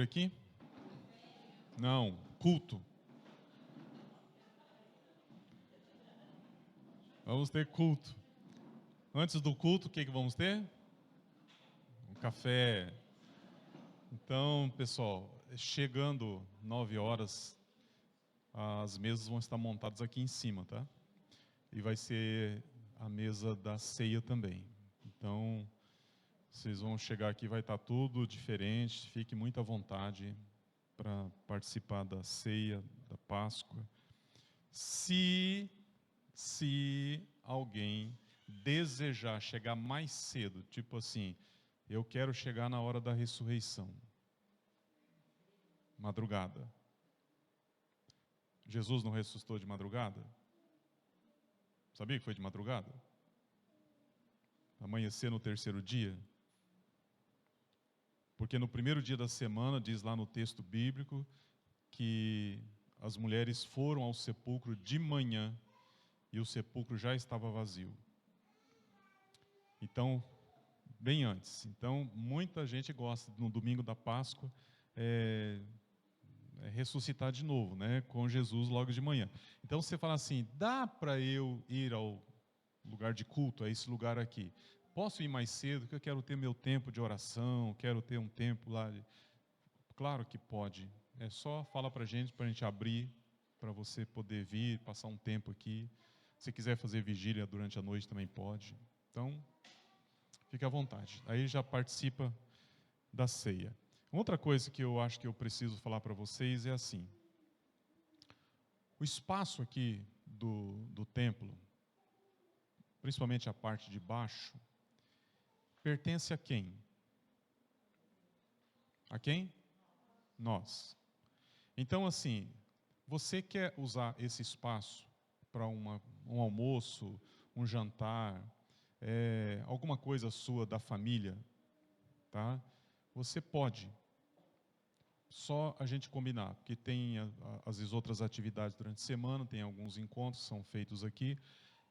aqui? Não, culto. Vamos ter culto. Antes do culto, o que vamos ter? Um café. Então, pessoal, chegando 9 horas, as mesas vão estar montadas aqui em cima, tá? E vai ser a mesa da ceia também. Então, vocês vão chegar aqui, vai estar tudo diferente. Fique muito à vontade para participar da ceia, da Páscoa. Se alguém desejar chegar mais cedo, tipo assim, eu quero chegar na hora da ressurreição, madrugada. Jesus não ressuscitou de madrugada? Sabia que foi de madrugada? Amanhecer no terceiro dia? Porque no primeiro dia da semana, diz lá no texto bíblico, que as mulheres foram ao sepulcro de manhã e o sepulcro já estava vazio. Então, bem antes. Então, muita gente gosta, no domingo da Páscoa, ressuscitar de novo, né, com Jesus logo de manhã. Então, você fala assim, dá para eu ir ao lugar de culto, a esse lugar aqui? Posso ir mais cedo, porque eu quero ter meu tempo de oração, quero ter um tempo lá. Claro que pode. É só fala para a gente abrir, para você poder vir, passar um tempo aqui. Se quiser fazer vigília durante a noite, também pode. Então, fique à vontade. Aí já participa da ceia. Outra coisa que eu acho que eu preciso falar para vocês é assim. O espaço aqui do templo, principalmente a parte de baixo, pertence a quem? A quem? Nós. Então, assim, você quer usar esse espaço para um almoço, um jantar, alguma coisa sua da família, tá? Você pode. Só a gente combinar, porque tem às vezes outras atividades durante a semana, tem alguns encontros que são feitos aqui.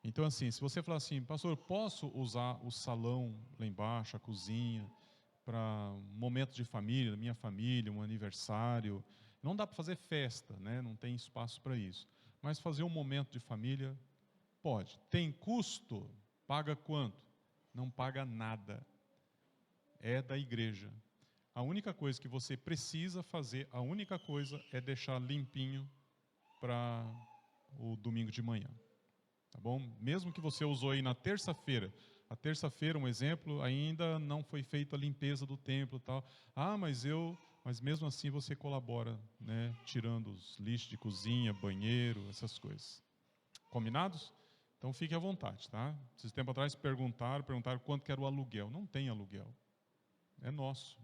Então, assim, se você falar assim, pastor, posso usar o salão lá embaixo, a cozinha, para um momento de família, minha família, um aniversário. Não dá para fazer festa, né? Não tem espaço para isso. Mas fazer um momento de família, pode. Tem custo? Paga quanto? Não paga nada. É da igreja. A única coisa que você precisa fazer, a única coisa é deixar limpinho para o domingo de manhã. Tá bom? Mesmo que você usou aí na terça-feira, a terça-feira, um exemplo, ainda não foi feita a limpeza do templo e tal. Ah, mas mesmo assim você colabora, né, tirando os lixos de cozinha, banheiro, essas coisas. Combinados? Então fique à vontade, tá? Esses tempo atrás perguntaram quanto que era o aluguel. Não tem aluguel. É nosso.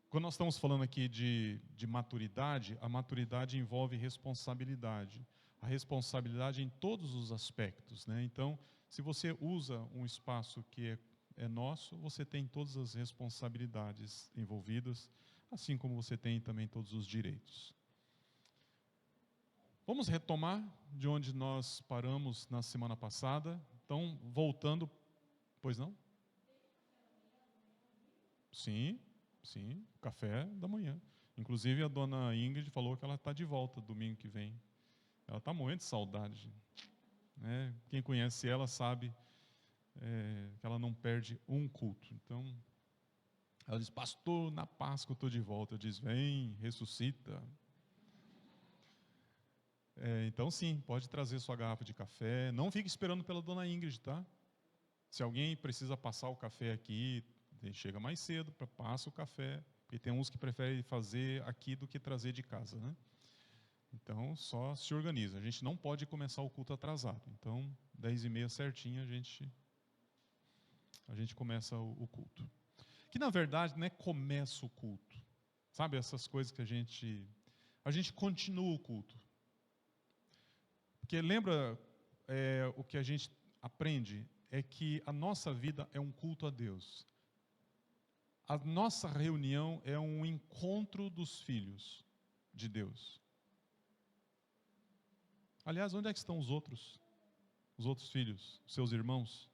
Quando nós estamos falando aqui de maturidade, a maturidade envolve responsabilidade. A responsabilidade em todos os aspectos, né? Então, se você usa um espaço que é nosso, você tem todas as responsabilidades envolvidas, assim como você tem também todos os direitos. Vamos retomar de onde nós paramos na semana passada. Então, voltando, pois não? Sim, sim, café da manhã. Inclusive a dona Ingrid falou que ela está de volta domingo que vem. Ela está morrendo de saudade, né? Quem conhece ela sabe que ela não perde um culto. Então, ela diz, pastor, na Páscoa eu estou de volta. Eu disse, vem, ressuscita. Então sim, pode trazer sua garrafa de café. Não fique esperando pela dona Ingrid, tá? Se alguém precisa passar o café aqui, chega mais cedo, passa o café. Porque tem uns que preferem fazer aqui do que trazer de casa, né? Então, só se organiza. A gente não pode começar o culto atrasado. Então, 10h30 certinho, a gente começa o culto. Que, na verdade, não é começa o culto. Sabe, essas coisas que a gente continua o culto. Porque lembra, o que a gente aprende é que a nossa vida é um culto a Deus. A nossa reunião é um encontro dos filhos de Deus. Aliás, onde é que estão os outros filhos, seus irmãos?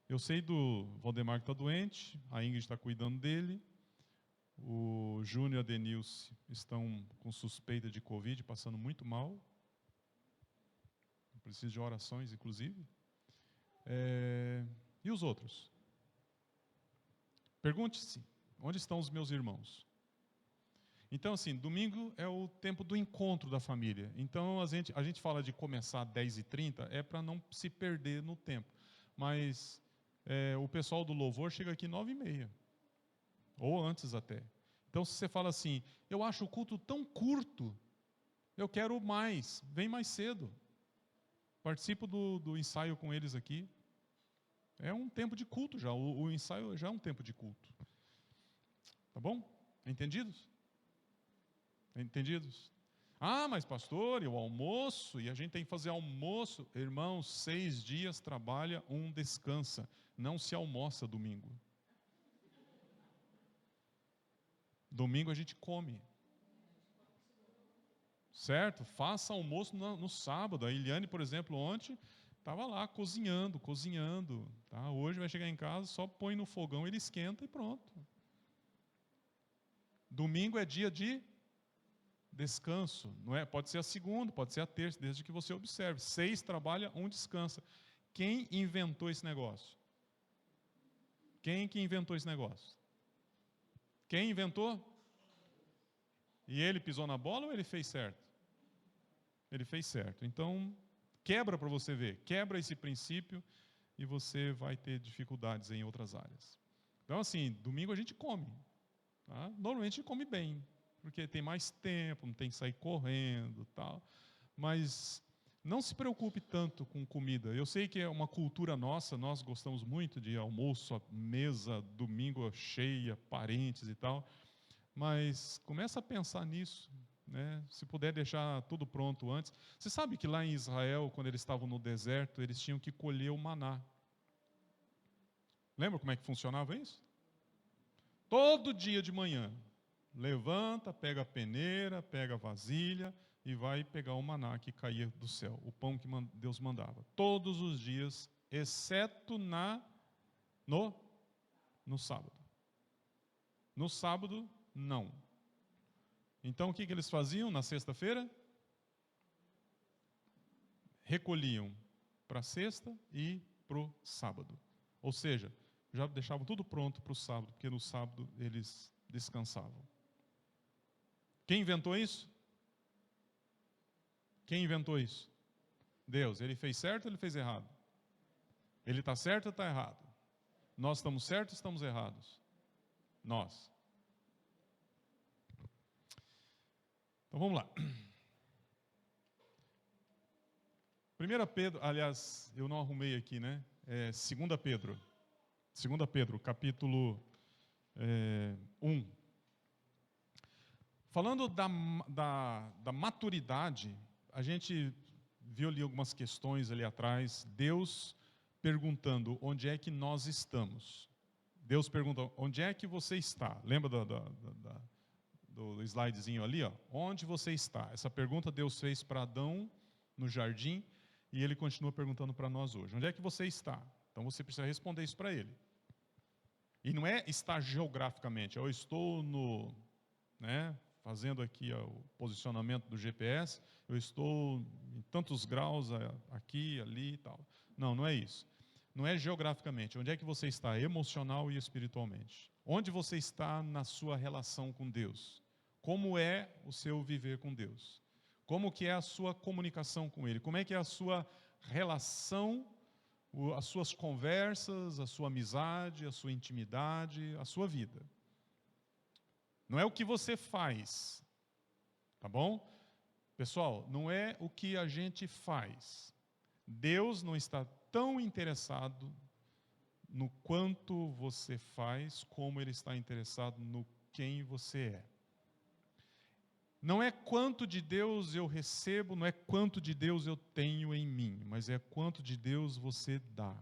Eu sei do Valdemar que está doente, a Ingrid está cuidando dele, o Júnior e a Denilce estão com suspeita de Covid, passando muito mal. Preciso de orações, inclusive. E os outros? Pergunte-se, onde estão os meus irmãos? Então, assim, domingo é o tempo do encontro da família. Então, a gente fala de começar às 10h30, é para não se perder no tempo. Mas o pessoal do louvor chega aqui 9h30, ou antes até. Então, se você fala assim, eu acho o culto tão curto, eu quero mais, vem mais cedo. Participo do ensaio com eles aqui. É um tempo de culto já, o ensaio já é um tempo de culto. Tá bom? Entendidos? Entendidos? Ah, mas pastor, e o almoço, e a gente tem que fazer almoço. Irmãos, 6 dias trabalha, 1 descansa. Não se almoça domingo. Domingo a gente come. Certo? Faça almoço no sábado. A Eliane, por exemplo, ontem estava lá cozinhando. Tá? Hoje vai chegar em casa, só põe no fogão, ele esquenta e pronto. Domingo é dia de descanso, não é? Pode ser a segunda, pode ser a terça, desde que você observe. 6 trabalha, 1 descansa. Quem inventou esse negócio? Quem que inventou esse negócio? Quem inventou? E ele pisou na bola ou ele fez certo? Ele fez certo. Então, quebra para você ver. Quebra esse princípio e você vai ter dificuldades em outras áreas. Então, assim, domingo a gente come. Tá? Normalmente a gente come bem, porque tem mais tempo, não tem que sair correndo, tal. Mas não se preocupe tanto com comida. Eu sei que é uma cultura nossa, nós gostamos muito de almoço, a mesa, domingo cheia, parentes e tal. Mas começa a pensar nisso, né? Se puder deixar tudo pronto antes. Você sabe que lá em Israel, quando eles estavam no deserto, eles tinham que colher o maná. Lembra como é que funcionava isso? Todo dia de manhã, levanta, pega a peneira, pega a vasilha e vai pegar o maná que caía do céu, o pão que Deus mandava. Todos os dias, exceto no sábado. No sábado, não. Então, o que eles faziam na sexta-feira? Recolhiam para a sexta e para o sábado. Ou seja, já deixavam tudo pronto para o sábado, porque no sábado eles descansavam. Quem inventou isso? Quem inventou isso? Deus. Ele fez certo ou ele fez errado? Ele está certo ou está errado? Nós estamos certos ou estamos errados? Nós. Então vamos lá. 1 Pedro, aliás, eu não arrumei aqui, né? 2 Pedro. 2 Pedro, capítulo 1. Falando da maturidade, a gente viu ali algumas questões ali atrás. Deus perguntando onde é que nós estamos. Deus pergunta, onde é que você está? Lembra do slidezinho ali? Ó? Onde você está? Essa pergunta Deus fez para Adão no jardim e ele continua perguntando para nós hoje. Onde é que você está? Então você precisa responder isso para ele. E não é estar geograficamente. Eu estou fazendo aqui o posicionamento do GPS, eu estou em tantos graus aqui, ali e tal. Não, não é isso. Não é geograficamente. Onde é que você está emocional e espiritualmente? Onde você está na sua relação com Deus? Como é o seu viver com Deus? Como que é a sua comunicação com Ele? Como é que é a sua relação, as suas conversas, a sua amizade, a sua intimidade, a sua vida? Não é o que você faz, tá bom? Pessoal, não é o que a gente faz. Deus não está tão interessado no quanto você faz, como Ele está interessado no quem você é. Não é quanto de Deus eu recebo, não é quanto de Deus eu tenho em mim, mas é quanto de Deus você dá.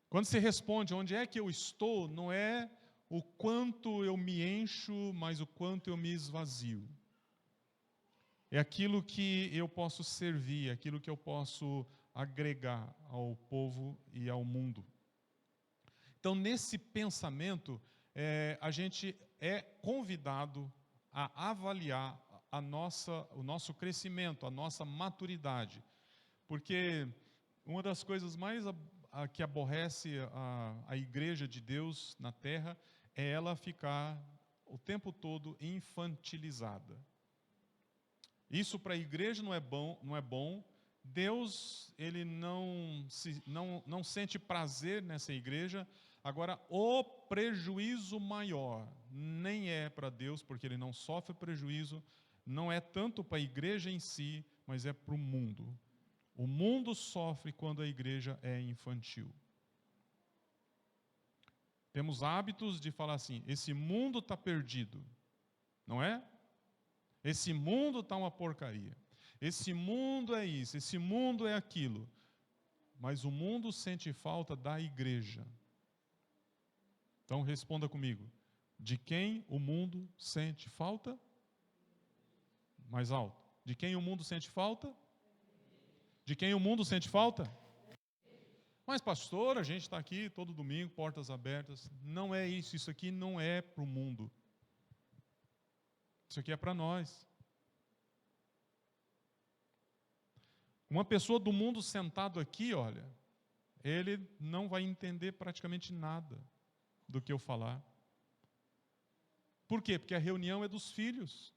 Quando você responde onde é que eu estou, não é o quanto eu me encho, mas o quanto eu me esvazio. É aquilo que eu posso servir, aquilo que eu posso agregar ao povo e ao mundo. Então, nesse pensamento, a gente é convidado a avaliar o nosso crescimento, a nossa maturidade. Porque uma das coisas mais que aborrece a igreja de Deus na terra é ela ficar o tempo todo infantilizada. Isso para a igreja não é bom. Deus, ele não sente prazer nessa igreja. Agora, o prejuízo maior nem é para Deus, porque ele não sofre prejuízo, não é tanto para a igreja em si, mas é para o mundo. O mundo sofre quando a igreja é infantil. Temos hábitos de falar assim, esse mundo está perdido, não é? Esse mundo está uma porcaria. Esse mundo é isso, esse mundo é aquilo. Mas o mundo sente falta da igreja. Então responda comigo. De quem o mundo sente falta? Mais alto. De quem o mundo sente falta? De quem o mundo sente falta? Mas pastor, a gente está aqui todo domingo, portas abertas. Não é isso, isso aqui não é para o mundo. Isso aqui é para nós. Uma pessoa do mundo sentado aqui, olha, ele não vai entender praticamente nada do que eu falar. Por quê? Porque a reunião é dos filhos.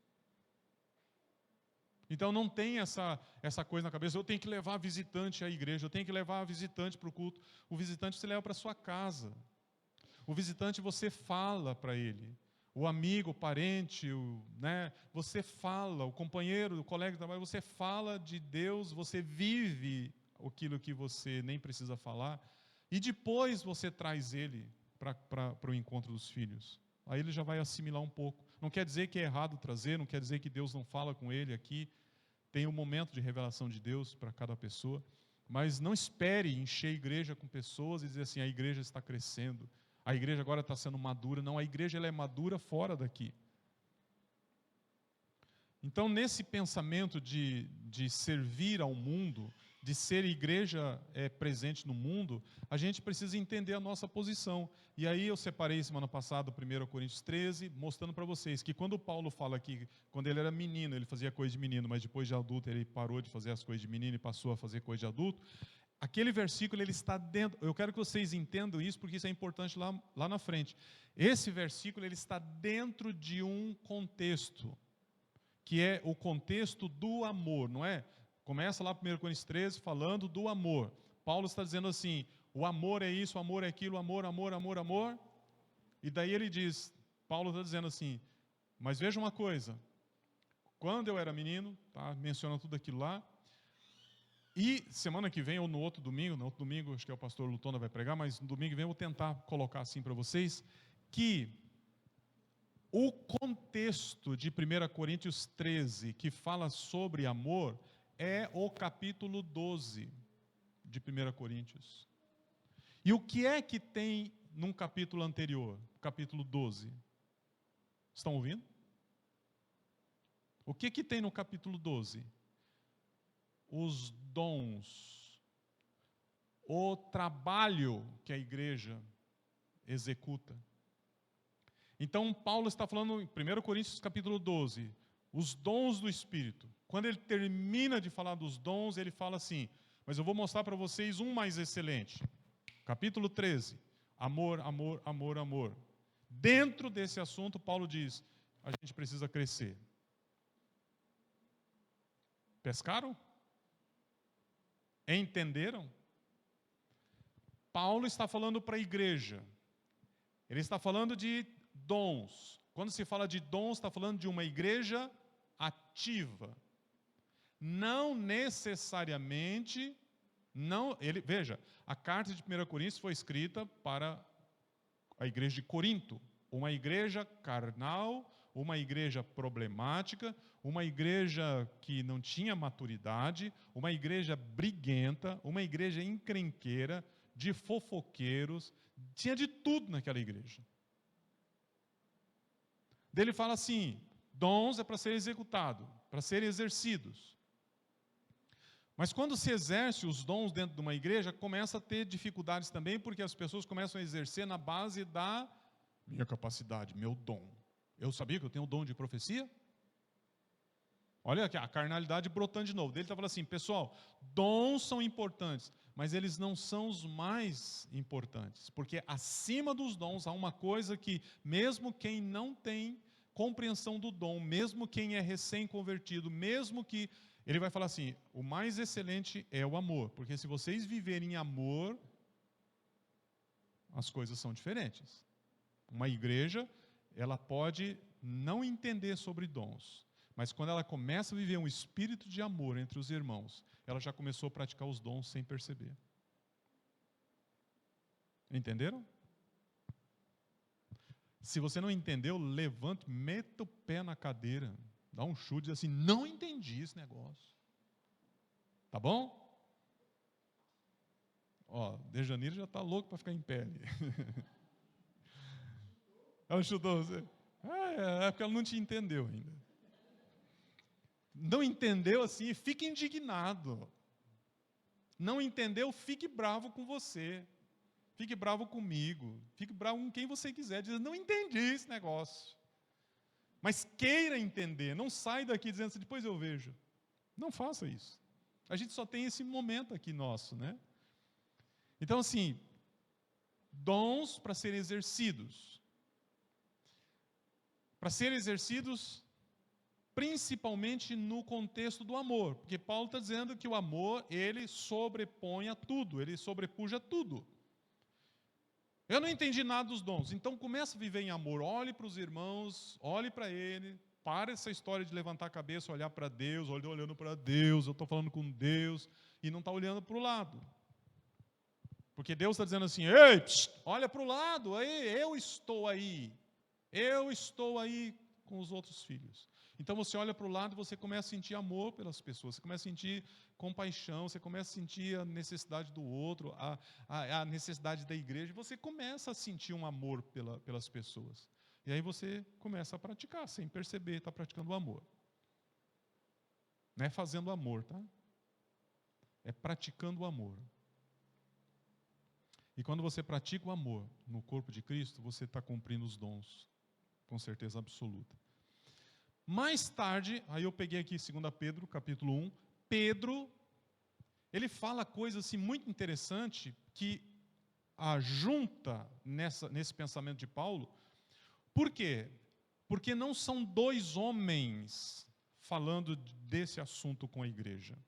Então não tem essa coisa na cabeça, eu tenho que levar visitante à igreja, eu tenho que levar visitante para o culto. O visitante você leva para sua casa. O visitante você fala para ele. O amigo, o parente, você fala, o companheiro, o colega de trabalho, você fala de Deus, você vive aquilo que você nem precisa falar, e depois você traz ele para o encontro dos filhos. Aí ele já vai assimilar um pouco. Não quer dizer que é errado trazer, não quer dizer que Deus não fala com ele aqui. Tem um momento de revelação de Deus para cada pessoa, mas não espere encher a igreja com pessoas e dizer assim, a igreja está crescendo, a igreja agora está sendo madura. Não, a igreja ela é madura fora daqui. Então, nesse pensamento de servir ao mundo, de ser igreja presente no mundo, a gente precisa entender a nossa posição. E aí eu separei semana passada 1 Coríntios 13, mostrando para vocês que quando Paulo fala aqui, quando ele era menino, ele fazia coisa de menino, mas depois de adulto ele parou de fazer as coisas de menino e passou a fazer coisa de adulto. Aquele versículo, ele está dentro, eu quero que vocês entendam isso, porque isso é importante lá na frente. Esse versículo, ele está dentro de um contexto, que é o contexto do amor, não é? Começa lá 1 Coríntios 13 falando do amor. Paulo está dizendo assim, o amor é isso, o amor é aquilo, amor, amor, amor, amor. E daí ele diz, Paulo está dizendo assim, mas veja uma coisa, quando eu era menino, tá, menciona tudo aquilo lá, e semana que vem, ou no outro domingo, acho que é o pastor Lutona vai pregar, mas no domingo que vem eu vou tentar colocar assim para vocês, que o contexto de 1 Coríntios 13, que fala sobre amor, é o capítulo 12 de 1 Coríntios. E o que é que tem num capítulo anterior, capítulo 12? Estão ouvindo? O que tem no capítulo 12? Os dons, o trabalho que a igreja executa. Então, Paulo está falando em 1 Coríntios capítulo 12, os dons do Espírito. Quando ele termina de falar dos dons, ele fala assim, mas eu vou mostrar para vocês um mais excelente. Capítulo 13, amor, amor, amor, amor. Dentro desse assunto, Paulo diz, a gente precisa crescer. Pescaram? Entenderam? Paulo está falando para a igreja. Ele está falando de dons. Quando se fala de dons, está falando de uma igreja ativa. Não necessariamente, veja, a carta de 1 Coríntios foi escrita para a igreja de Corinto, uma igreja carnal, uma igreja problemática, uma igreja que não tinha maturidade, uma igreja briguenta, uma igreja encrenqueira, de fofoqueiros, tinha de tudo naquela igreja. Ele fala assim, dons é para ser executado, para serem exercidos. Mas quando se exerce os dons dentro de uma igreja, começa a ter dificuldades também, porque as pessoas começam a exercer na base da minha capacidade, meu dom. Eu sabia que eu tenho o dom de profecia? Olha aqui, a carnalidade brotando de novo. Ele está falando assim, pessoal, dons são importantes, mas eles não são os mais importantes. Porque acima dos dons há uma coisa que, mesmo quem não tem compreensão do dom, mesmo quem é recém-convertido, mesmo que... Ele vai falar assim, o mais excelente é o amor. Porque se vocês viverem em amor, as coisas são diferentes. Uma igreja, ela pode não entender sobre dons, mas quando ela começa a viver um espírito de amor entre os irmãos, ela já começou a praticar os dons sem perceber. Entenderam? Se você não entendeu, levante, meta o pé na cadeira, dá um chute e diz assim, não entendi esse negócio. Tá bom? Ó, Dejanira já está louco para ficar em pé ali. Ela chutou você. É porque ela não te entendeu ainda. Não entendeu assim, fique indignado. Não entendeu, fique bravo com você. Fique bravo comigo. Fique bravo com quem você quiser. Diz, não entendi esse negócio. Mas queira entender. Não sai daqui dizendo assim, depois eu vejo. Não faça isso. A gente só tem esse momento aqui nosso, né? Então, assim, dons para serem exercidos. Para serem exercidos principalmente no contexto do amor, porque Paulo está dizendo que o amor, ele sobrepõe a tudo, ele sobrepuja tudo. Eu não entendi nada dos dons, então comece a viver em amor, olhe para os irmãos, olhe para ele, para essa história de levantar a cabeça, olhar para Deus, olhando para Deus, eu estou falando com Deus, e não está olhando para o lado. Porque Deus está dizendo assim, ei, psst, olha para o lado, aí, eu estou aí com os outros filhos. Então você olha para o lado e você começa a sentir amor pelas pessoas, você começa a sentir compaixão, você começa a sentir a necessidade do outro, a necessidade da igreja, e você começa a sentir um amor pelas pessoas. E aí você começa a praticar, sem perceber, está praticando o amor. Não é fazendo amor, tá? É praticando o amor. E quando você pratica o amor no corpo de Cristo, você está cumprindo os dons, com certeza absoluta. Mais tarde, aí eu peguei aqui 2 Pedro, capítulo 1, Pedro, ele fala coisa assim muito interessante, que ajunta nesse pensamento de Paulo. Por quê? Porque não são dois homens falando desse assunto com a igreja.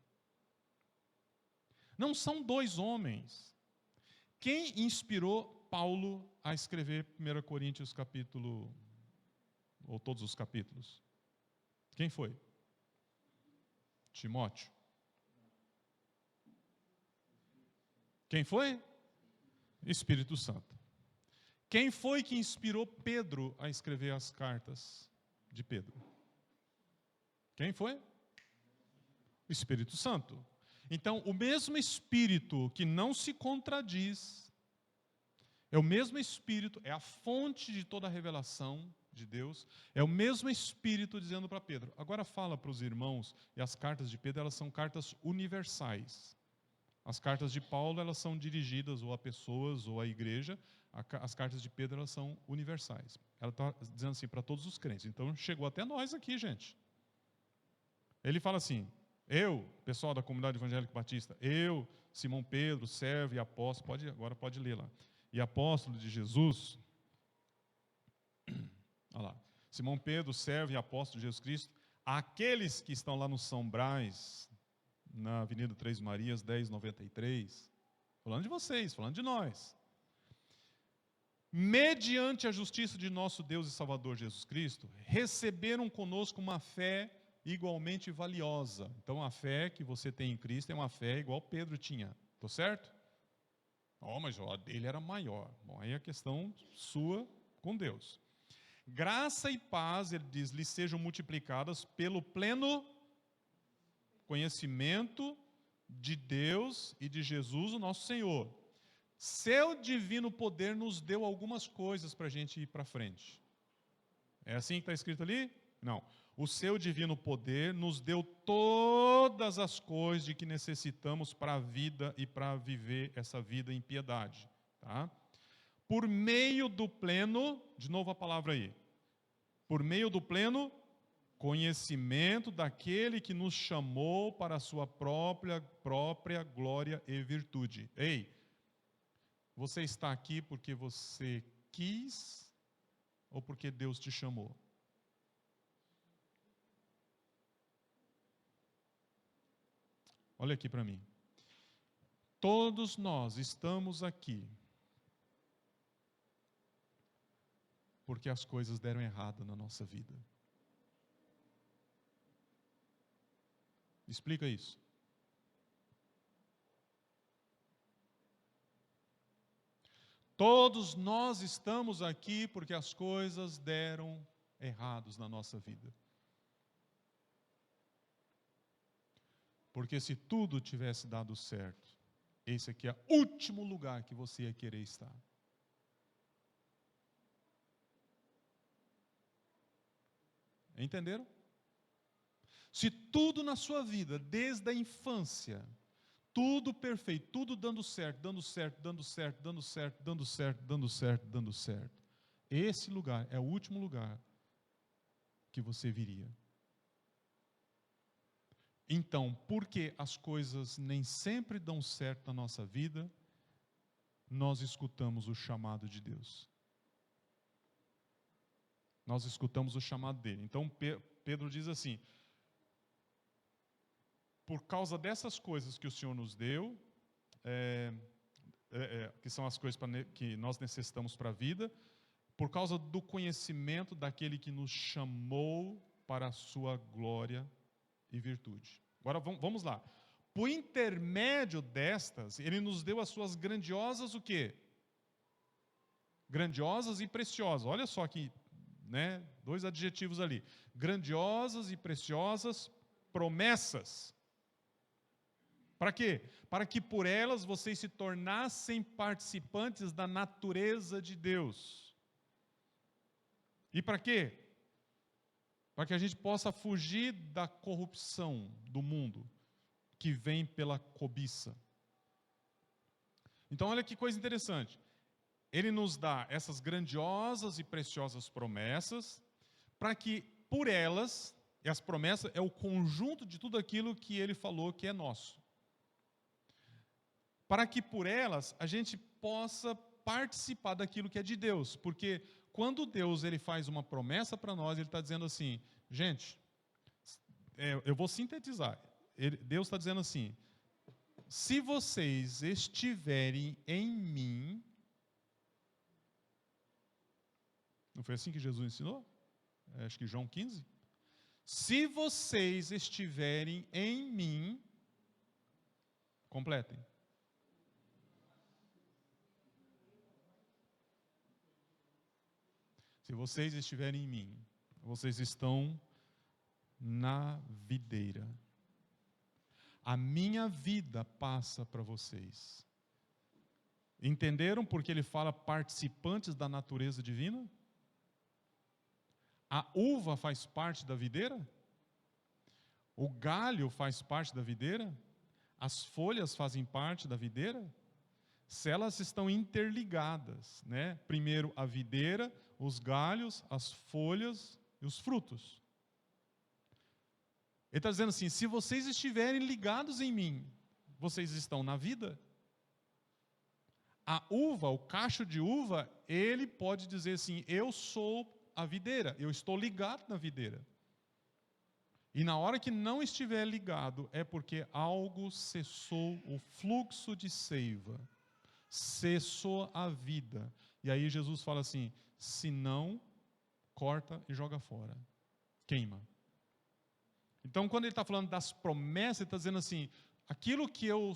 Não são dois homens. Quem inspirou Paulo a escrever 1 Coríntios capítulo, ou todos os capítulos? Quem foi? Timóteo. Quem foi? Espírito Santo. Quem foi que inspirou Pedro a escrever as cartas de Pedro? Quem foi? O Espírito Santo. Então, o mesmo Espírito que não se contradiz, é o mesmo Espírito, é a fonte de toda a revelação de Deus, é o mesmo Espírito dizendo para Pedro. Agora fala para os irmãos, e as cartas de Pedro, elas são cartas universais. As cartas de Paulo, elas são dirigidas ou a pessoas ou à igreja. As cartas de Pedro, elas são universais. Ela está dizendo assim para todos os crentes. Então, chegou até nós aqui, gente. Ele fala assim, eu, pessoal da comunidade evangélica batista, eu, Simão Pedro, servo e apóstolo, agora pode ler lá, e apóstolo de Jesus, olha lá, Simão Pedro, servo e apóstolo de Jesus Cristo, aqueles que estão lá no São Brás, na Avenida Três Marias, 1093, falando de vocês, falando de nós, mediante a justiça de nosso Deus e Salvador Jesus Cristo, receberam conosco uma fé igualmente valiosa. Então a fé que você tem em Cristo é uma fé igual Pedro tinha, estou certo? Mas a dele era maior. Bom, aí é a questão sua com Deus. Graça e paz, ele diz, lhes sejam multiplicadas pelo pleno conhecimento de Deus e de Jesus, o nosso Senhor. Seu divino poder nos deu algumas coisas para a gente ir para frente. É assim que está escrito ali? Não. o seu divino poder nos deu todas as coisas de que necessitamos para a vida e para viver essa vida em piedade. Tá? Por meio do pleno, de novo a palavra aí, por meio do pleno conhecimento daquele que nos chamou para a sua própria glória e virtude. Ei, você está aqui porque você quis ou porque Deus te chamou? Olha aqui para mim. Todos nós estamos aqui porque as coisas deram errado na nossa vida. Explica isso. Todos nós estamos aqui porque as coisas deram errados na nossa vida. Porque se tudo tivesse dado certo, esse aqui é o último lugar que você ia querer estar. Entenderam? Se tudo na sua vida, desde a infância, tudo perfeito, tudo dando certo, dando certo, dando certo, dando certo, dando certo, dando certo, dando certo, esse lugar é o último lugar que você viria. Então, porque as coisas nem sempre dão certo na nossa vida, nós escutamos o chamado de Deus. Nós escutamos o chamado dele. Então, Pedro diz assim: por causa dessas coisas que o Senhor nos deu, que são as coisas que nós necessitamos para a vida, por causa do conhecimento daquele que nos chamou para a sua glória e virtude. Agora vamos lá. Por intermédio destas, ele nos deu as suas grandiosas o quê? Grandiosas e preciosas. Olha só aqui, né? 2 adjetivos ali. Grandiosas e preciosas promessas. Para quê? Para que por elas vocês se tornassem participantes da natureza de Deus. E para quê? Para que a gente possa fugir da corrupção do mundo, que vem pela cobiça. Então olha que coisa interessante. Ele nos dá essas grandiosas e preciosas promessas, para que por elas, e as promessas é o conjunto de tudo aquilo que ele falou que é nosso. Para que por elas a gente possa participar daquilo que é de Deus, porque quando Deus ele faz uma promessa para nós, ele está dizendo assim, gente, eu vou sintetizar, Deus está dizendo assim, se vocês estiverem em mim, não foi assim que Jesus ensinou? Acho que João 15. Se vocês estiverem em mim, completem. Se vocês estiverem em mim, vocês estão na videira. A minha vida passa para vocês. Entenderam porque ele fala participantes da natureza divina? A uva faz parte da videira? O galho faz parte da videira? As folhas fazem parte da videira? Se elas estão interligadas, né? Primeiro a videira, os galhos, as folhas e os frutos. Ele está dizendo assim, se vocês estiverem ligados em mim, vocês estão na vida. A uva, o cacho de uva, ele pode dizer assim, eu sou a videira, eu estou ligado na videira. E na hora que não estiver ligado, é porque algo cessou o fluxo de seiva. Cessou a vida. E aí Jesus fala assim, se não, corta e joga fora. Queima. Então quando ele está falando das promessas, ele está dizendo assim, aquilo que eu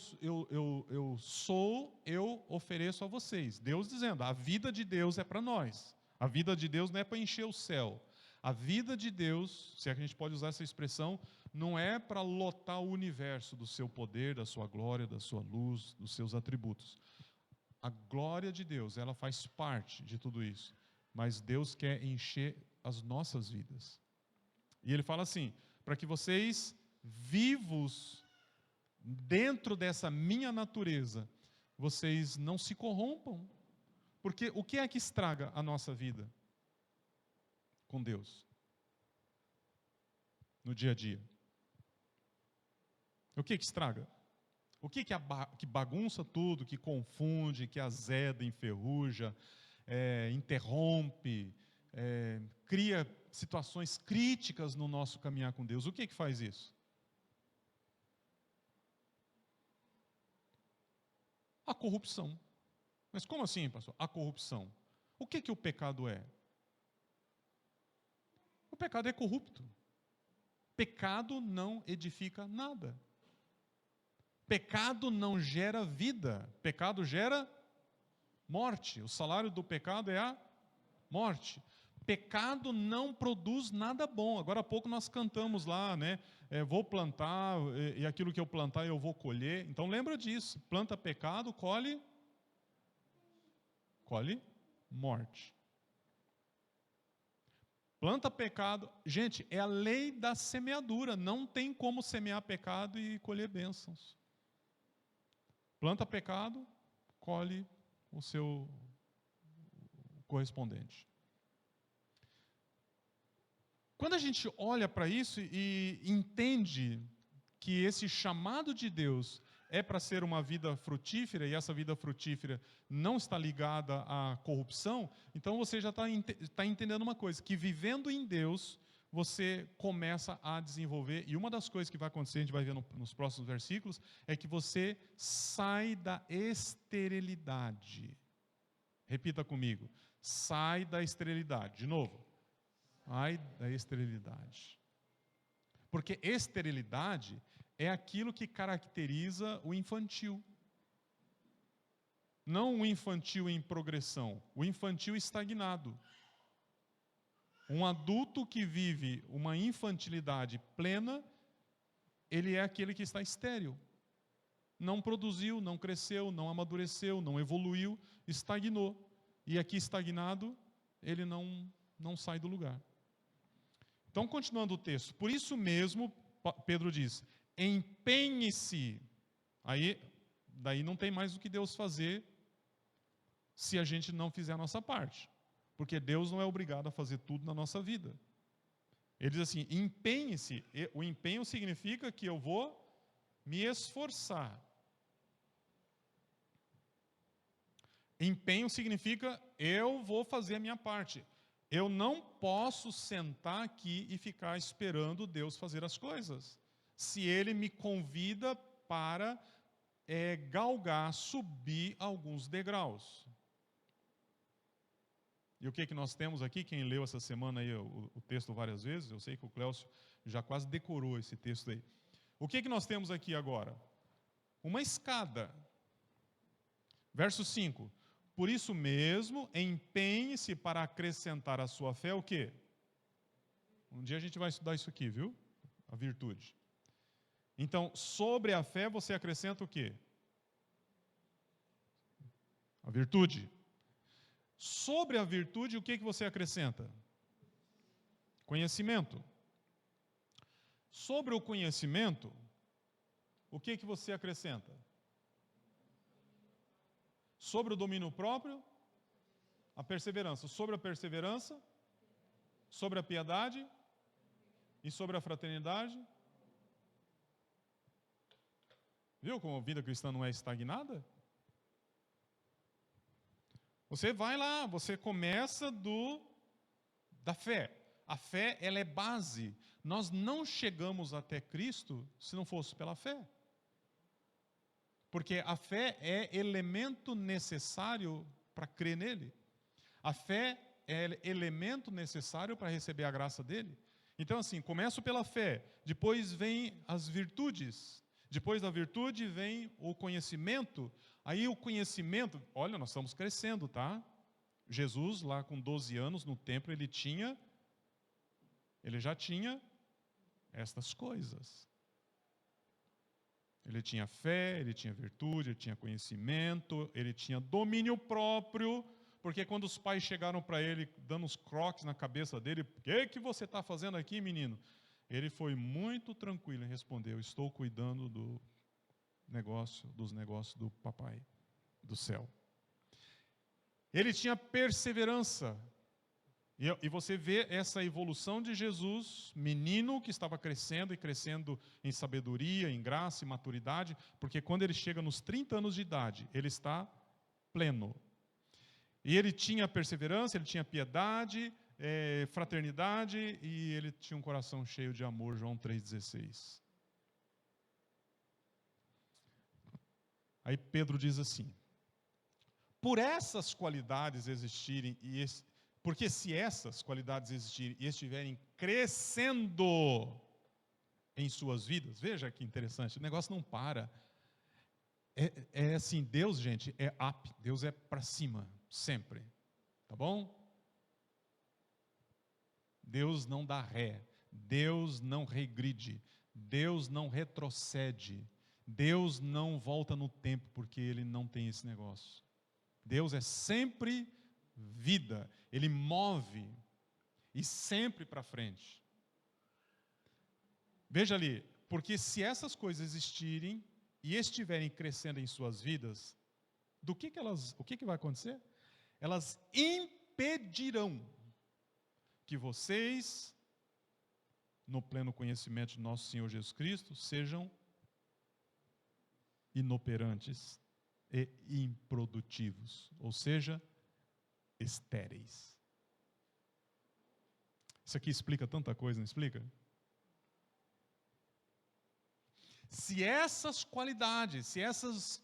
sou, eu ofereço a vocês. Deus dizendo, a vida de Deus é para nós. A vida de Deus não é para encher o céu. A vida de Deus, se a gente pode usar essa expressão, não é para lotar o universo do seu poder, da sua glória, da sua luz, dos seus atributos. A glória de Deus, ela faz parte de tudo isso. Mas Deus quer encher as nossas vidas. E ele fala assim: para que vocês, vivos dentro dessa minha natureza, vocês não se corrompam. Porque o que é que estraga a nossa vida com Deus no dia a dia? O que estraga? O que bagunça tudo, que confunde, que azeda, enferruja, interrompe, cria situações críticas no nosso caminhar com Deus? O que faz isso? A corrupção. Mas como assim, pastor? A corrupção. O que o pecado é? O pecado é corrupto. Pecado não edifica nada. Pecado não gera vida. Pecado gera morte. O salário do pecado é a morte. Pecado não produz nada bom. Agora há pouco nós cantamos lá, né? Vou plantar, e aquilo que eu plantar eu vou colher. Então lembra disso. Planta pecado, colhe morte. Planta pecado. Gente, é a lei da semeadura. Não tem como semear pecado e colher bênçãos. Planta pecado, colhe o seu correspondente. Quando a gente olha para isso e entende que esse chamado de Deus é para ser uma vida frutífera, e essa vida frutífera não está ligada à corrupção, então você já está entendendo uma coisa, que vivendo em Deus, você começa a desenvolver, e uma das coisas que vai acontecer, a gente vai ver nos próximos versículos, é que você sai da esterilidade. Repita comigo, sai da esterilidade. De novo, sai da esterilidade. Porque esterilidade é aquilo que caracteriza o infantil. Não o infantil em progressão, o infantil estagnado. Um adulto que vive uma infantilidade plena, ele é aquele que está estéril. Não produziu, não cresceu, não amadureceu, não evoluiu, estagnou. E aqui estagnado, ele não sai do lugar. Então, continuando o texto, por isso mesmo, Pedro diz, empenhe-se. Daí não tem mais o que Deus fazer se a gente não fizer a nossa parte. Porque Deus não é obrigado a fazer tudo na nossa vida. Ele diz assim, empenhe-se. O empenho significa que eu vou me esforçar. Empenho significa eu vou fazer a minha parte. Eu não posso sentar aqui e ficar esperando Deus fazer as coisas. Se Ele me convida para galgar, subir alguns degraus. E o que nós temos aqui? Quem leu essa semana aí o texto várias vezes, eu sei que o Cléucio já quase decorou esse texto aí. O que nós temos aqui agora? Uma escada. Verso 5. Por isso mesmo, empenhe-se para acrescentar à sua fé o quê? Um dia a gente vai estudar isso aqui, viu? A virtude. Então, sobre a fé você acrescenta o quê? A virtude. Sobre a virtude, o que você acrescenta? Conhecimento. Sobre o conhecimento, o que você acrescenta? Sobre o domínio próprio, a perseverança. Sobre a perseverança, sobre a piedade e sobre a fraternidade. Viu como a vida cristã não é estagnada? Você vai lá, você começa da fé. A fé, ela é base. Nós não chegamos até Cristo se não fosse pela fé. Porque a fé é elemento necessário para crer nele. A fé é elemento necessário para receber a graça dele. Então, assim, começo pela fé, depois vem as virtudes, depois da virtude vem o conhecimento. Aí o conhecimento, olha, nós estamos crescendo, tá? Jesus, lá com 12 anos no templo, ele já tinha estas coisas. Ele tinha fé, ele tinha virtude, ele tinha conhecimento, ele tinha domínio próprio. porque quando os pais chegaram para ele, dando uns croques na cabeça dele, o que você está fazendo aqui, menino? Ele foi muito tranquilo e respondeu: estou cuidando dos negócios do papai do céu. Ele tinha perseverança. E você vê essa evolução de Jesus, menino que estava crescendo e crescendo em sabedoria, em graça e maturidade, porque quando ele chega nos 30 anos de idade, ele está pleno. E ele tinha perseverança, ele tinha piedade, fraternidade, e ele tinha um coração cheio de amor, João 3,16. Aí Pedro diz assim: por essas qualidades existirem, porque se essas qualidades existirem e estiverem crescendo em suas vidas, veja que interessante, o negócio não para. É assim, Deus, gente, é up, Deus é para cima, sempre, tá bom? Deus não dá ré, Deus não regride, Deus não retrocede, Deus não volta no tempo, porque Ele não tem esse negócio. Deus é sempre vida, Ele move e sempre para frente. Veja ali, porque se essas coisas existirem e estiverem crescendo em suas vidas, o que vai acontecer? Elas impedirão que vocês, no pleno conhecimento de nosso Senhor Jesus Cristo, sejam inoperantes e improdutivos, ou seja, estéreis. Isso aqui explica tanta coisa, não explica? Se essas qualidades, se essas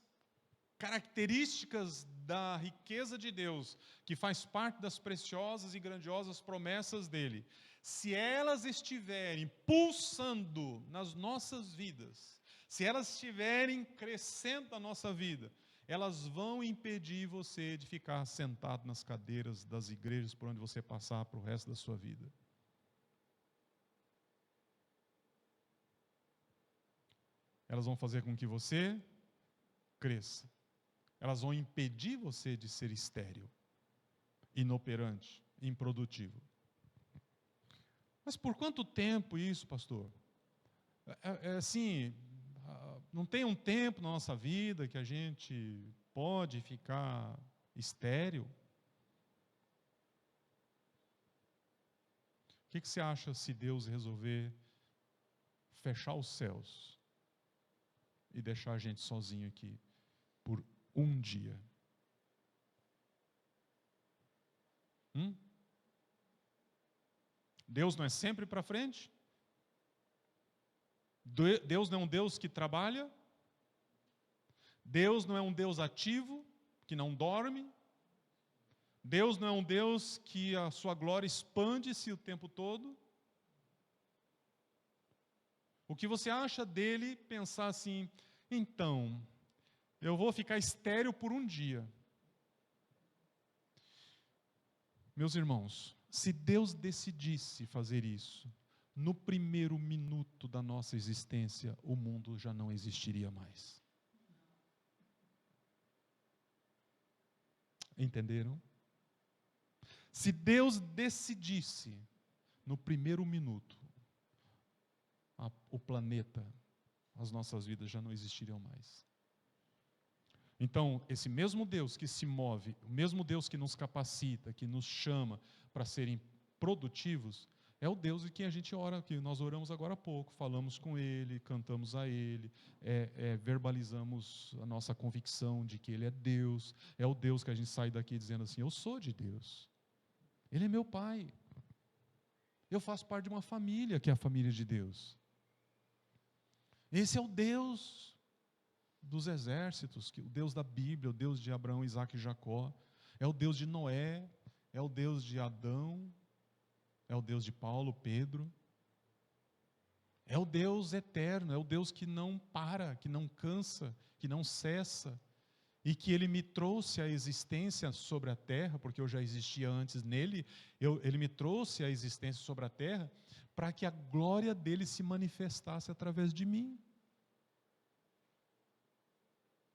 características da riqueza de Deus, que faz parte das preciosas e grandiosas promessas dele, se elas estiverem pulsando nas nossas vidas, se elas estiverem crescendo na nossa vida, elas vão impedir você de ficar sentado nas cadeiras das igrejas por onde você passar para o resto da sua vida. Elas vão fazer com que você cresça. Elas vão impedir você de ser estéril, inoperante, improdutivo. Mas por quanto tempo isso, pastor? Assim, não tem um tempo na nossa vida que a gente pode ficar estéril? O que você acha se Deus resolver fechar os céus e deixar a gente sozinho aqui por um dia? Deus não é sempre para frente? Deus não é um Deus que trabalha? Deus não é um Deus ativo, que não dorme? Deus não é um Deus que a sua glória expande-se o tempo todo? O que você acha dele pensar assim: então, eu vou ficar estéril por um dia? Meus irmãos, se Deus decidisse fazer isso, no primeiro minuto da nossa existência, o mundo já não existiria mais. Entenderam? Se Deus decidisse, no primeiro minuto, o planeta, as nossas vidas já não existiriam mais. Então, esse mesmo Deus que se move, o mesmo Deus que nos capacita, que nos chama para serem produtivos, é o Deus em quem a gente ora, que nós oramos agora há pouco, falamos com Ele, cantamos a Ele, verbalizamos a nossa convicção de que Ele é Deus, é o Deus que a gente sai daqui dizendo assim: eu sou de Deus, Ele é meu Pai, eu faço parte de uma família que é a família de Deus. Esse é o Deus dos exércitos, o Deus da Bíblia, o Deus de Abraão, Isaac e Jacó, é o Deus de Noé, é o Deus de Adão, é o Deus de Paulo, Pedro, é o Deus eterno, é o Deus que não para, que não cansa, que não cessa, e que Ele me trouxe à existência sobre a terra, porque eu já existia antes nele, Ele me trouxe à existência sobre a terra, para que a glória dEle se manifestasse através de mim.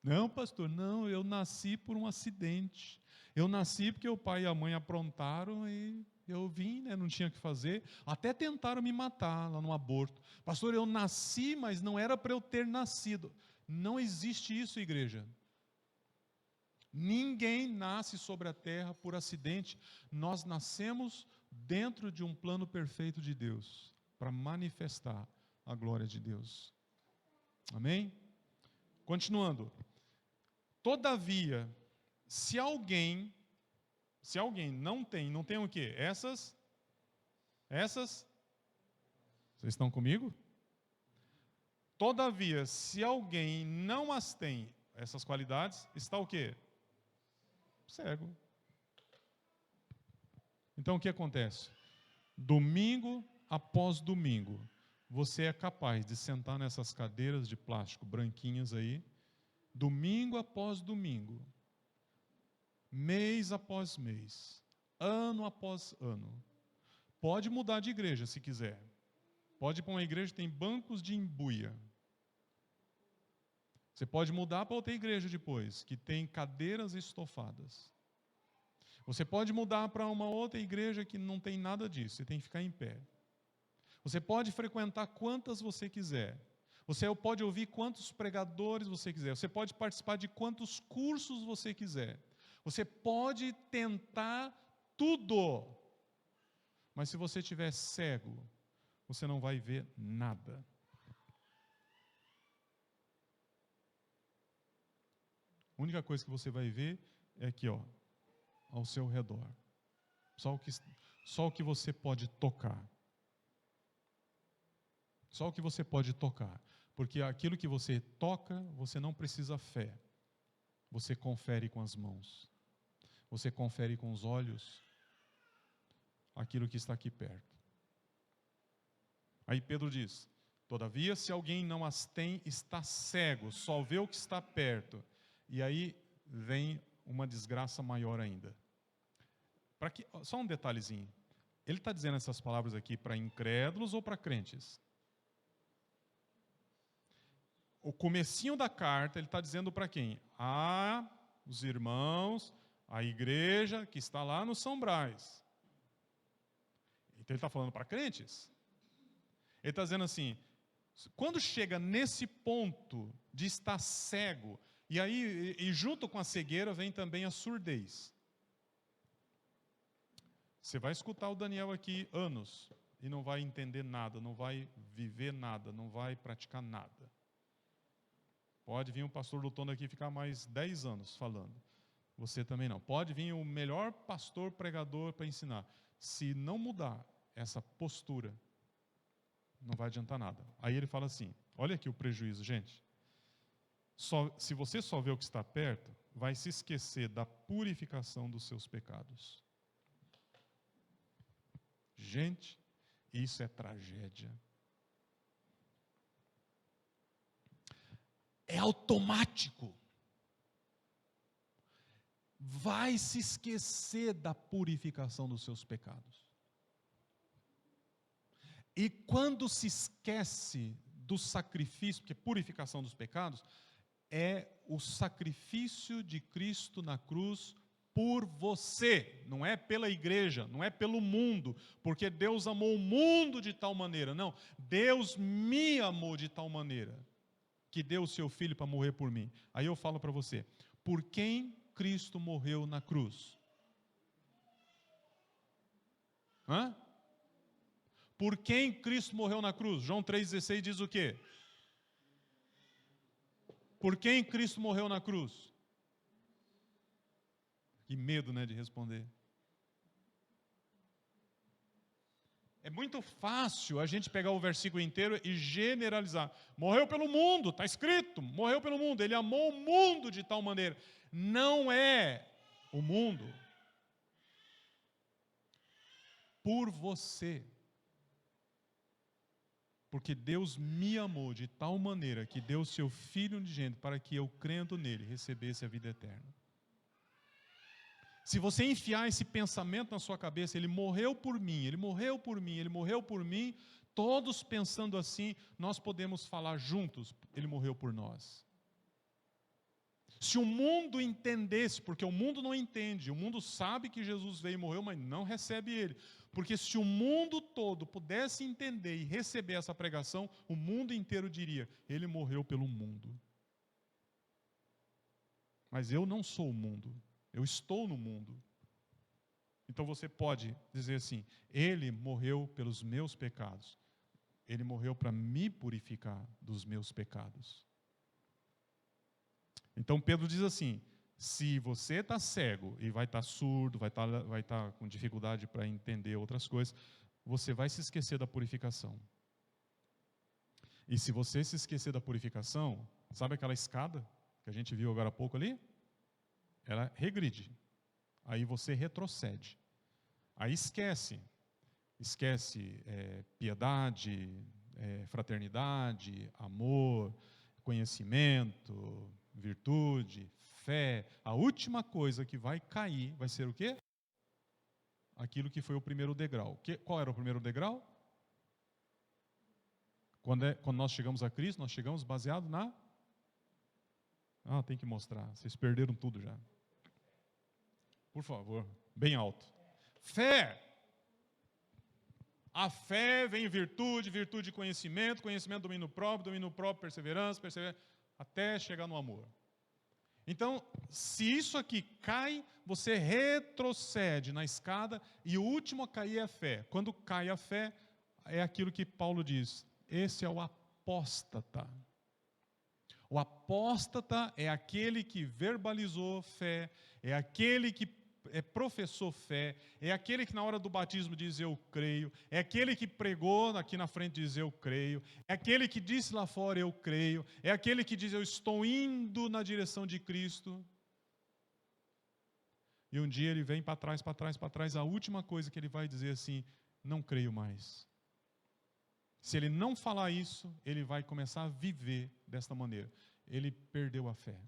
Não, pastor, não, eu nasci por um acidente, Eu nasci porque o pai e a mãe aprontaram e eu vim, né, não tinha o que fazer. Até tentaram me matar lá no aborto. Pastor, eu nasci, mas não era para eu ter nascido. Não existe isso, igreja. Ninguém nasce sobre a terra por acidente. Nós nascemos dentro de um plano perfeito de Deus, para manifestar a glória de Deus. Amém? Continuando. Todavia, se alguém não tem o quê? Essas, vocês estão comigo? Todavia, se alguém não as tem, essas qualidades, está o quê? Cego. Então o que acontece? Domingo após domingo, você é capaz de sentar nessas cadeiras de plástico branquinhas aí, domingo após domingo, mês após mês, ano após ano. Pode mudar de igreja se quiser. Pode ir para uma igreja que tem bancos de embuia. Você pode mudar para outra igreja depois, que tem cadeiras estofadas. Você pode mudar para uma outra igreja que não tem nada disso, você tem que ficar em pé. Você pode frequentar quantas você quiser. Você pode ouvir quantos pregadores você quiser. Você pode participar de quantos cursos você quiser. Você pode tentar tudo. Mas se você estiver cego, você não vai ver nada. A única coisa que você vai ver é aqui, ó, ao seu redor. Só o que você pode tocar. Só o que você pode tocar. Porque aquilo que você toca, você não precisa fé. Você confere com as mãos. Você confere com os olhos aquilo que está aqui perto. Aí Pedro diz: todavia, se alguém não as tem, está cego, só vê o que está perto. E aí vem uma desgraça maior ainda. Só um detalhezinho. Ele está dizendo essas palavras aqui para incrédulos ou para crentes? O comecinho da carta, ele está dizendo para quem? Os irmãos, a igreja que está lá no São Brás. Então ele está falando para crentes? Ele está dizendo assim, quando chega nesse ponto de estar cego, e junto com a cegueira vem também a surdez. Você vai escutar o Daniel aqui anos e não vai entender nada, não vai viver nada, não vai praticar nada. Pode vir um pastor lutando aqui e ficar mais 10 anos falando. Você também não. Pode vir o melhor pastor pregador para ensinar. Se não mudar essa postura, não vai adiantar nada. Aí ele fala assim, olha aqui o prejuízo, gente. Se você só vê o que está perto, vai se esquecer da purificação dos seus pecados. Gente, isso é tragédia. É automático. Vai se esquecer da purificação dos seus pecados. E quando se esquece do sacrifício, porque purificação dos pecados é o sacrifício de Cristo na cruz por você, não é pela igreja, não é pelo mundo, porque Deus amou o mundo de tal maneira, não, Deus me amou de tal maneira, que deu o seu filho para morrer por mim. Aí eu falo para você, por quem Cristo morreu na cruz? Por quem Cristo morreu na cruz? João 3,16 diz o quê? Por quem Cristo morreu na cruz? Que medo, né, de responder. É muito fácil a gente pegar o versículo inteiro e generalizar. Morreu pelo mundo, está escrito, morreu pelo mundo. Ele amou o mundo de tal maneira. Não é o mundo. Por você. Porque Deus me amou de tal maneira que deu o seu Filho unigênito para que eu, crendo nele, recebesse a vida eterna. Se você enfiar esse pensamento na sua cabeça, ele morreu por mim, ele morreu por mim, ele morreu por mim, todos pensando assim, nós podemos falar juntos, ele morreu por nós. Se o mundo entendesse, porque o mundo não entende, o mundo sabe que Jesus veio e morreu, mas não recebe ele. Porque se o mundo todo pudesse entender e receber essa pregação, o mundo inteiro diria: ele morreu pelo mundo. Mas eu não sou o mundo, eu estou no mundo. Então você pode dizer assim: ele morreu pelos meus pecados. Ele morreu para me purificar dos meus pecados. Então Pedro diz assim: se você está cego e vai estar surdo, vai estar com dificuldade para entender outras coisas, você vai se esquecer da purificação. E se você se esquecer da purificação, sabe aquela escada que a gente viu agora há pouco ali? Ela regride. Aí você retrocede. Aí esquece piedade, fraternidade, amor, conhecimento, virtude, fé. A última coisa que vai cair vai ser o quê? Aquilo que foi o primeiro degrau. Qual era o primeiro degrau? Quando nós chegamos a Cristo, nós chegamos baseado na... tem que mostrar, vocês perderam tudo já. Por favor, bem alto. Fé! A fé vem virtude, virtude conhecimento, conhecimento domínio próprio perseverança, até chegar no amor. Então, se isso aqui cai, você retrocede na escada e o último a cair é a fé. Quando cai a fé, é aquilo que Paulo diz: esse é o apóstata. O apóstata é aquele que verbalizou fé, é aquele que professou fé, é aquele que na hora do batismo diz eu creio, é aquele que pregou aqui na frente diz eu creio, é aquele que disse lá fora eu creio, é aquele que diz eu estou indo na direção de Cristo. E um dia ele vem para trás, a última coisa que ele vai dizer assim: não creio mais. Se ele não falar isso, ele vai começar a viver desta maneira. Ele perdeu a fé.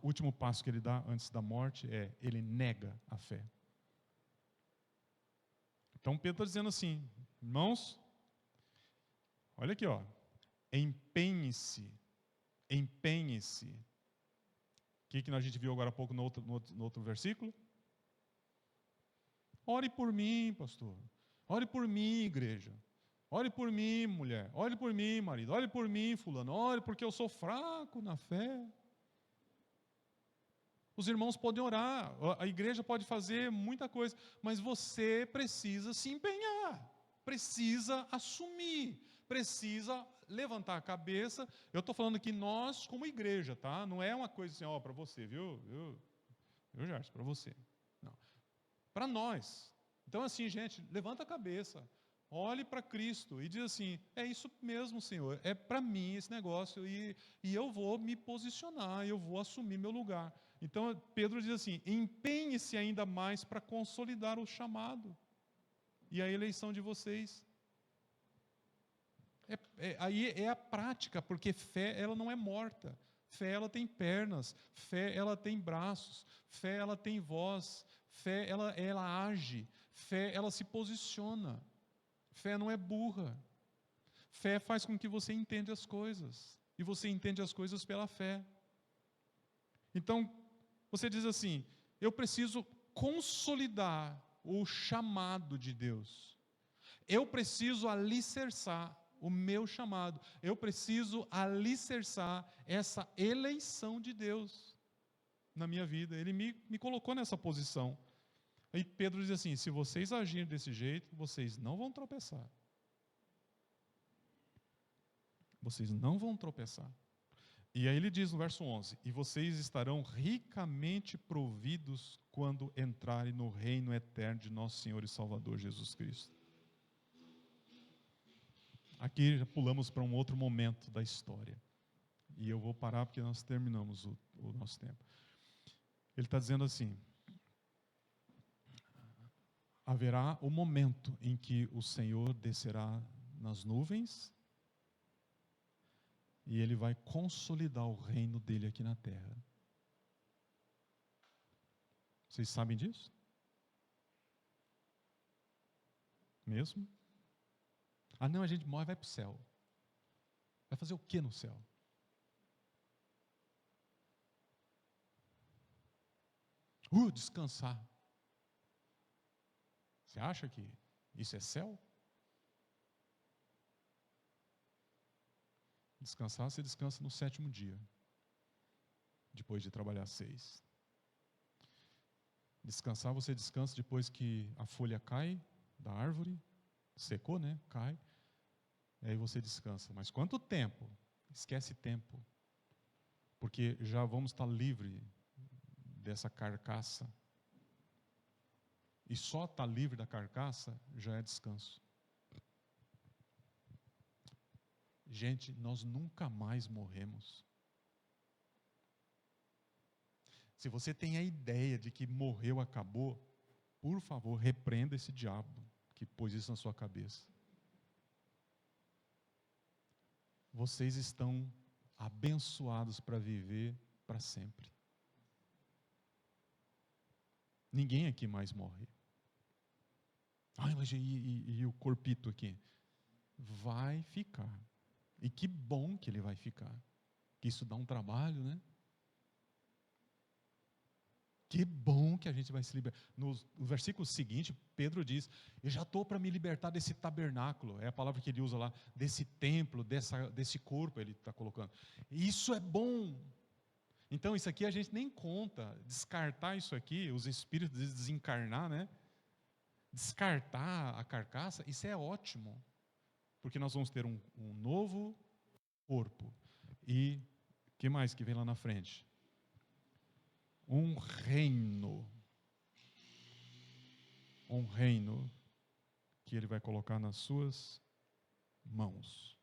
O último passo que ele dá antes da morte é: ele nega a fé. Então Pedro está dizendo assim: irmãos, olha aqui, empenhe-se. O que a gente viu agora há pouco no outro versículo? Ore por mim, pastor. Ore por mim, igreja. Ore por mim, mulher. Ore por mim, marido. Ore por mim, fulano. Ore porque eu sou fraco na fé. Os irmãos podem orar, a igreja pode fazer muita coisa, mas você precisa se empenhar, precisa assumir, precisa levantar a cabeça. Eu estou falando aqui nós como igreja, tá? Não é uma coisa assim, para você, viu, Gerson, para você. Não, para nós. Então assim, gente, levanta a cabeça, olhe para Cristo e diz assim: é isso mesmo, Senhor, é para mim esse negócio e eu vou me posicionar, eu vou assumir meu lugar. Então Pedro diz assim: empenhe-se ainda mais para consolidar o chamado e a eleição de vocês. Aí é a prática, porque fé ela não é morta. Fé ela tem pernas, fé ela tem braços, fé ela tem voz, fé ela age, fé ela se posiciona. Fé não é burra. Fé faz com que você entenda as coisas. E você entende as coisas pela fé. Então, você diz assim: eu preciso consolidar o chamado de Deus. Eu preciso alicerçar o meu chamado. Eu preciso alicerçar essa eleição de Deus na minha vida. Ele me colocou nessa posição. Aí Pedro diz assim: se vocês agirem desse jeito, vocês não vão tropeçar. Vocês não vão tropeçar. E aí ele diz no verso 11: e vocês estarão ricamente providos quando entrarem no reino eterno de nosso Senhor e Salvador Jesus Cristo. Aqui já pulamos para um outro momento da história. E eu vou parar porque nós terminamos o nosso tempo. Ele está dizendo assim: haverá o momento em que o Senhor descerá nas nuvens e Ele vai consolidar o reino dele aqui na terra. Vocês sabem disso? Mesmo? Não, a gente morre e vai para o céu. Vai fazer o que no céu? Descansar. Você acha que isso é céu? Descansar, você descansa no 7º dia, depois de trabalhar 6. Descansar, você descansa depois que a folha cai da árvore, secou, né? Cai. E aí você descansa. Mas quanto tempo? Esquece tempo. Porque já vamos estar livre dessa carcaça. E só estar livre da carcaça já é descanso. Gente, nós nunca mais morremos. Se você tem a ideia de que morreu, acabou, por favor, repreenda esse diabo que pôs isso na sua cabeça. Vocês estão abençoados para viver para sempre. Ninguém aqui mais morre. Mas e o corpito aqui? Vai ficar. E que bom que ele vai ficar. Que isso dá um trabalho, né? Que bom que a gente vai se libertar. No versículo seguinte, Pedro diz: eu já estou para me libertar desse tabernáculo. É a palavra que ele usa lá, desse templo, desse corpo, ele está colocando. Isso é bom. Então, isso aqui a gente nem conta. Descartar isso aqui, os espíritos desencarnar, né? Descartar a carcaça, isso é ótimo. Porque nós vamos ter um novo corpo. E o que mais que vem lá na frente? Um reino que ele vai colocar nas suas mãos.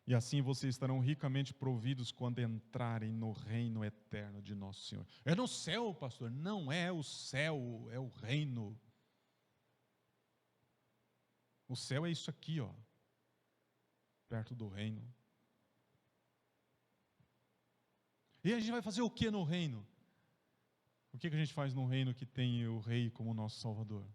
E assim vocês estarão ricamente providos quando entrarem no reino eterno de nosso Senhor. É no céu, pastor? Não é o céu, é o reino. O céu é isso aqui, ó, perto do reino. E a gente vai fazer o que no reino? O que a gente faz no reino que tem o rei como nosso salvador?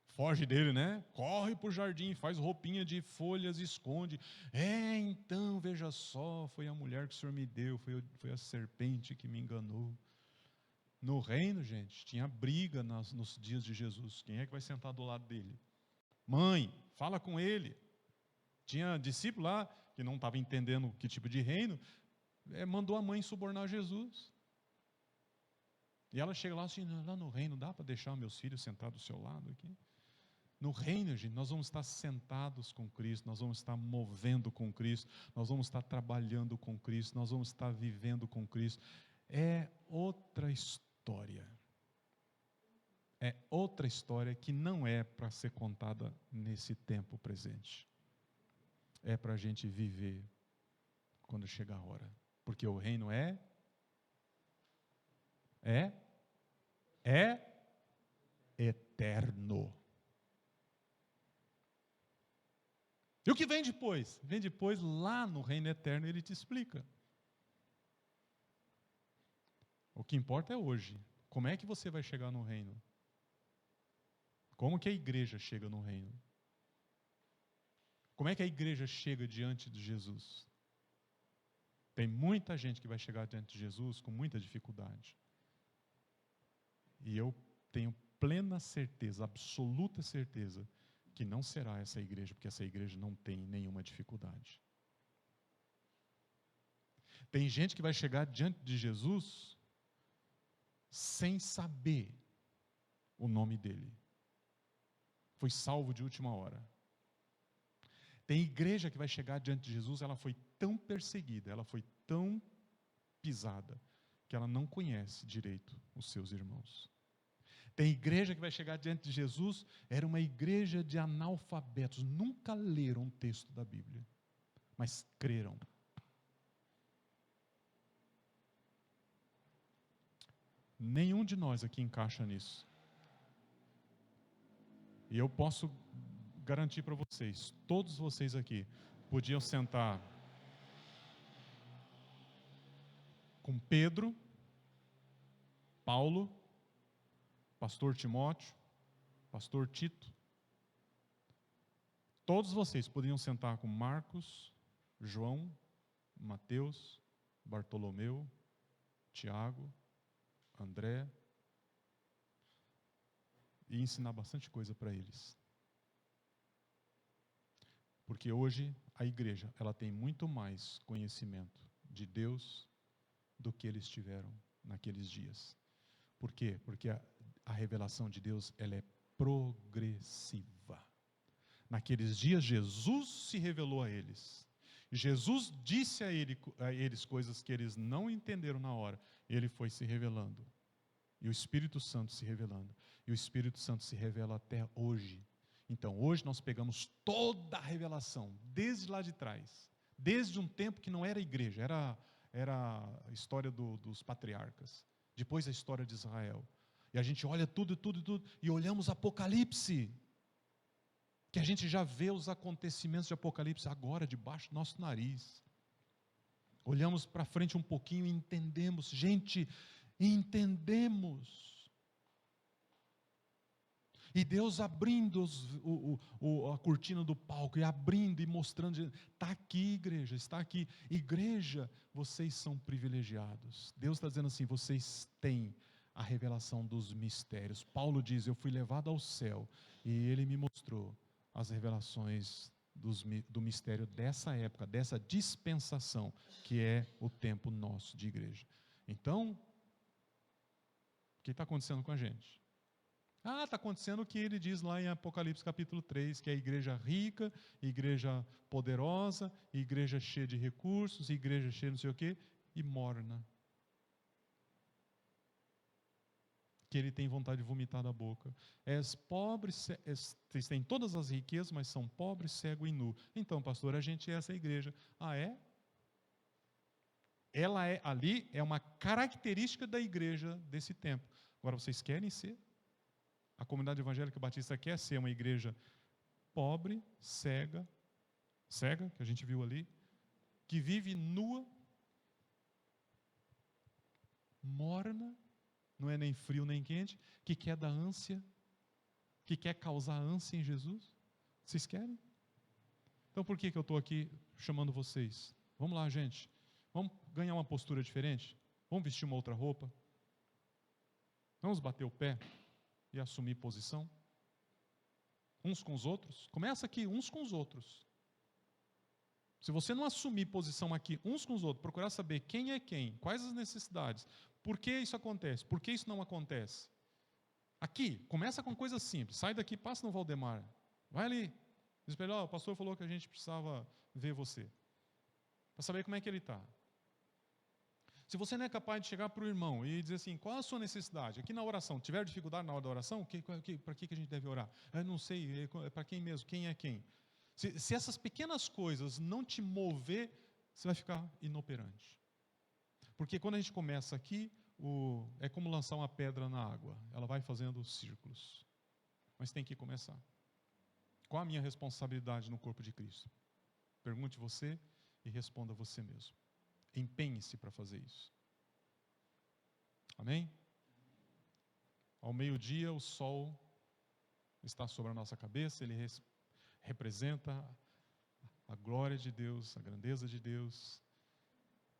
Foge dele, né? Corre para o jardim, faz roupinha de folhas e esconde. Então, veja só, foi a mulher que o Senhor me deu, foi a serpente que me enganou. No reino, gente, tinha briga nos dias de Jesus. Quem é que vai sentar do lado dele? Mãe, fala com ele. Tinha discípulo lá, que não estava entendendo que tipo de reino, mandou a mãe subornar Jesus. E ela chega lá assim, lá no reino, dá para deixar meus filhos sentados do seu lado aqui? No reino, gente, nós vamos estar sentados com Cristo, nós vamos estar movendo com Cristo, nós vamos estar trabalhando com Cristo, nós vamos estar vivendo com Cristo. É outra história. É outra história que não é para ser contada nesse tempo presente. É para a gente viver quando chegar a hora. Porque o reino é eterno. E o que vem depois? Vem depois, lá no reino eterno, ele te explica. O que importa é hoje. Como é que você vai chegar no reino? Como que a igreja chega no reino? Como é que a igreja chega diante de Jesus? Tem muita gente que vai chegar diante de Jesus com muita dificuldade. E eu tenho plena certeza, absoluta certeza, que não será essa igreja, porque essa igreja não tem nenhuma dificuldade. Tem gente que vai chegar diante de Jesus sem saber o nome dele. Foi salvo de última hora. Tem igreja que vai chegar diante de Jesus, ela foi tão perseguida, ela foi tão pisada, que ela não conhece direito os seus irmãos. Tem igreja que vai chegar diante de Jesus, era uma igreja de analfabetos, nunca leram um texto da Bíblia, mas creram. Nenhum de nós aqui encaixa nisso. E eu posso garantir para vocês, todos vocês aqui, podiam sentar com Pedro, Paulo, pastor Timóteo, pastor Tito. Todos vocês poderiam sentar com Marcos, João, Mateus, Bartolomeu, Tiago, André, e ensinar bastante coisa para eles. Porque hoje a igreja, ela tem muito mais conhecimento de Deus do que eles tiveram naqueles dias. Por quê? Porque a revelação de Deus, ela é progressiva. Naqueles dias, Jesus se revelou a eles. Jesus disse a eles coisas que eles não entenderam na hora. Ele foi se revelando. E o Espírito Santo se revelando. E o Espírito Santo se revela até hoje. Então, hoje nós pegamos toda a revelação, desde lá de trás. Desde um tempo que não era igreja, era a história dos patriarcas. Depois a história de Israel. E a gente olha tudo, e olhamos Apocalipse. Que a gente já vê os acontecimentos de Apocalipse agora, debaixo do nosso nariz. Olhamos para frente um pouquinho e entendemos. Gente, entendemos. E Deus abrindo a cortina do palco, e abrindo e mostrando, está aqui igreja, está aqui. Igreja, vocês são privilegiados. Deus está dizendo assim, vocês têm a revelação dos mistérios. Paulo diz, eu fui levado ao céu, e ele me mostrou as revelações do mistério dessa época, dessa dispensação, que é o tempo nosso de igreja. Então, o que está acontecendo com a gente? Está acontecendo o que ele diz lá em Apocalipse capítulo 3, que é a igreja rica, igreja poderosa, igreja cheia de recursos, igreja cheia de não sei o quê, e morna. Que ele tem vontade de vomitar da boca. És pobre, vocês têm todas as riquezas, mas são pobres, cego e nu. Então, pastor, a gente é essa igreja. Ah, é? Ela é, ali, é uma característica da igreja desse tempo. Agora, vocês querem ser? A comunidade evangélica batista quer ser uma igreja pobre, cega, que a gente viu ali, que vive nua, morna, não é nem frio nem quente, que quer dar ânsia, que quer causar ânsia em Jesus? Vocês querem? Então por que eu estou aqui chamando vocês? Vamos lá, gente. Vamos ganhar uma postura diferente? Vamos vestir uma outra roupa? Vamos bater o pé e assumir posição? Uns com os outros? Começa aqui, uns com os outros. Se você não assumir posição aqui, uns com os outros, procurar saber quem é quem, quais as necessidades, por que isso acontece, por que isso não acontece. Aqui, começa com coisas simples. Sai daqui, passa no Valdemar. Vai ali. Diz para ele, o pastor falou que a gente precisava ver você. Para saber como é que ele está. Se você não é capaz de chegar para o irmão e dizer assim, qual a sua necessidade? Aqui na oração, tiver dificuldade na hora da oração, para que a gente deve orar? Eu não sei, é para quem mesmo? Quem é quem? Se essas pequenas coisas não te mover, você vai ficar inoperante. Porque quando a gente começa aqui, é como lançar uma pedra na água. Ela vai fazendo círculos. Mas tem que começar. Qual a minha responsabilidade no corpo de Cristo? Pergunte você e responda você mesmo. Empenhe-se para fazer isso. Amém? Ao meio-dia, o sol está sobre a nossa cabeça, ele representa a glória de Deus, a grandeza de Deus.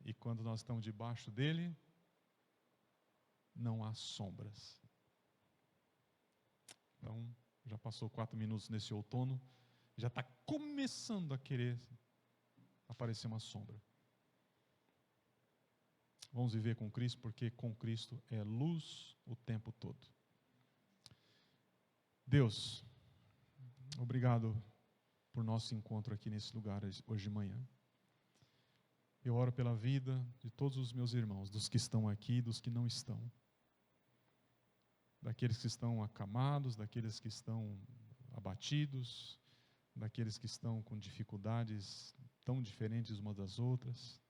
E quando nós estamos debaixo dele, não há sombras. Então, já passou 4 minutos nesse outono, já está começando a querer aparecer uma sombra. Vamos viver com Cristo, porque com Cristo é luz o tempo todo. Deus, obrigado por nosso encontro aqui nesse lugar hoje de manhã. Eu oro pela vida de todos os meus irmãos, dos que estão aqui e dos que não estão. Daqueles que estão acamados, daqueles que estão abatidos, daqueles que estão com dificuldades tão diferentes umas das outras.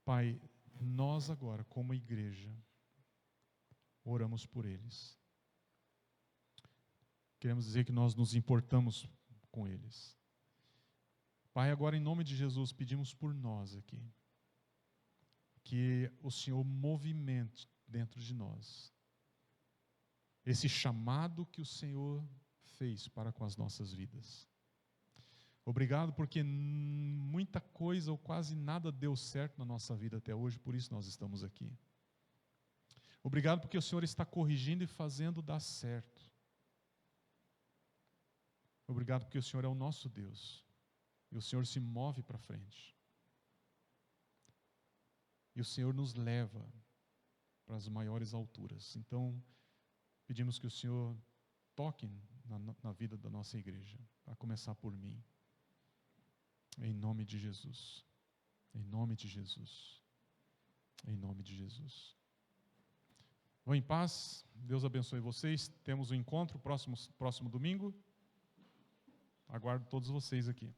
Pai, nós agora, como igreja, oramos por eles. Queremos dizer que nós nos importamos com eles. Pai, agora em nome de Jesus, pedimos por nós aqui, que o Senhor movimente dentro de nós esse chamado que o Senhor fez para com as nossas vidas. Obrigado porque muita coisa ou quase nada deu certo na nossa vida até hoje, por isso nós estamos aqui. Obrigado porque o Senhor está corrigindo e fazendo dar certo. Obrigado porque o Senhor é o nosso Deus. E o Senhor se move para frente. E o Senhor nos leva para as maiores alturas. Então, pedimos que o Senhor toque na vida da nossa igreja, a começar por mim. Em nome de Jesus. Em nome de Jesus. Em nome de Jesus. Vão em paz. Deus abençoe vocês. Temos um encontro próximo domingo. Aguardo todos vocês aqui.